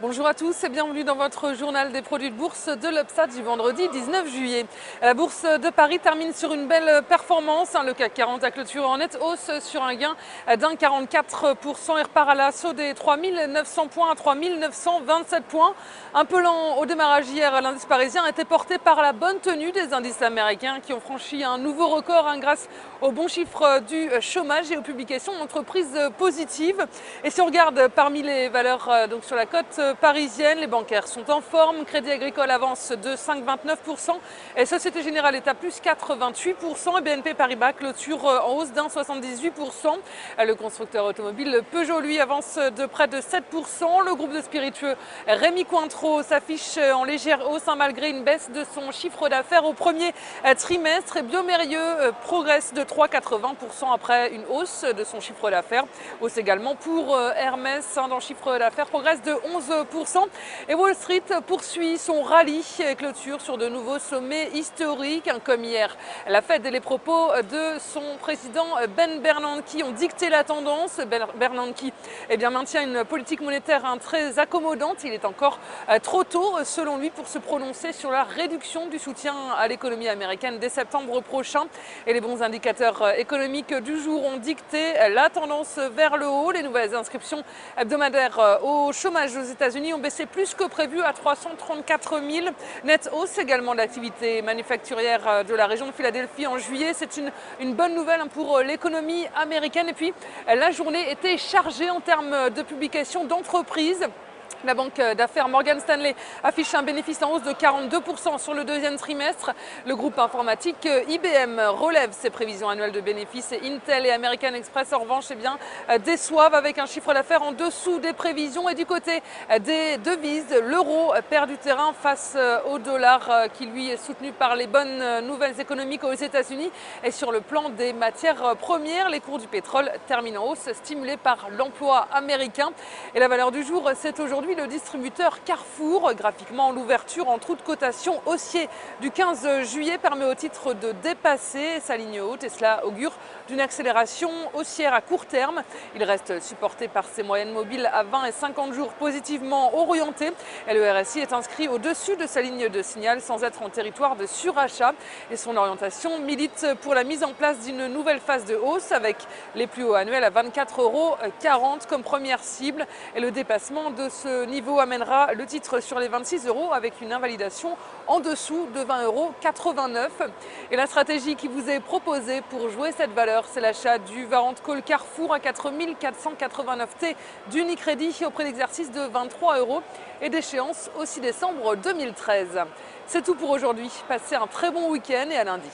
Bonjour à tous et bienvenue dans votre journal des produits de bourse de l'Upstat du vendredi 19 juillet. La bourse de Paris termine sur une belle performance. Le CAC 40 a clôturé en nette hausse sur un gain d'1,44% et repart à l'assaut des 3900 points à 3927 points. Un peu lent au démarrage hier, l'indice parisien a été porté par la bonne tenue des indices américains qui ont franchi un nouveau record grâce aux bons chiffres du chômage et aux publications d'entreprises positives. Et si on regarde parmi les valeurs donc sur la cote parisienne, les bancaires sont en forme. Crédit Agricole avance de 5,29% et Société Générale est à plus 4,28% et BNP Paribas clôture en hausse d'1,78%. Le constructeur automobile Peugeot lui avance de près de 7%. Le groupe de spiritueux Rémy Cointreau s'affiche en légère hausse malgré une baisse de son chiffre d'affaires au premier trimestre et Biomérieux progresse de 3,80% après une hausse de son chiffre d'affaires. Hausse également pour Hermès dont le chiffre d'affaires progresse de 11%. Et Wall Street poursuit son rallye et clôture sur de nouveaux sommets historiques. Comme hier, la Fed et les propos de son président Ben Bernanke ont dicté la tendance. Bernanke maintient une politique monétaire très accommodante. Il est encore trop tôt, selon lui, pour se prononcer sur la réduction du soutien à l'économie américaine dès septembre prochain. Et les bons indicateurs économiques du jour ont dicté la tendance vers le haut. Les nouvelles inscriptions hebdomadaires au chômage aux États-Unis ont baissé plus que prévu à 334 000. Net hausse également de l'activité manufacturière de la région de Philadelphie en juillet. C'est une bonne nouvelle pour l'économie américaine. Et puis, la journée était chargée en termes de publications d'entreprises. La banque d'affaires Morgan Stanley affiche un bénéfice en hausse de 42% sur le deuxième trimestre. Le groupe informatique IBM relève ses prévisions annuelles de bénéfices et Intel et American Express en revanche déçoivent avec un chiffre d'affaires en dessous des prévisions. Et du côté des devises, l'euro perd du terrain face au dollar qui lui est soutenu par les bonnes nouvelles économiques aux États-Unis. Et sur le plan des matières premières, les cours du pétrole terminent en hausse stimulés par l'emploi américain. Et la valeur du jour, c'est aujourd'hui le distributeur Carrefour. Graphiquement, l'ouverture en trou de cotation haussier du 15 juillet permet au titre de dépasser sa ligne haute et cela augure d'une accélération haussière à court terme. Il reste supporté par ses moyennes mobiles à 20 et 50 jours positivement orientées et le RSI est inscrit au-dessus de sa ligne de signal sans être en territoire de surachat et son orientation milite pour la mise en place d'une nouvelle phase de hausse avec les plus hauts annuels à 24,40 € comme première cible et le dépassement de ce niveau amènera le titre sur les 26 € avec une invalidation en dessous de 20,89 €. Et la stratégie qui vous est proposée pour jouer cette valeur, c'est l'achat du Warrant Call Carrefour à 4489 T d'Unicredit au prix d'exercice de 23 € et d'échéance au 6 décembre 2013. C'est tout pour aujourd'hui. Passez un très bon week-end et à lundi.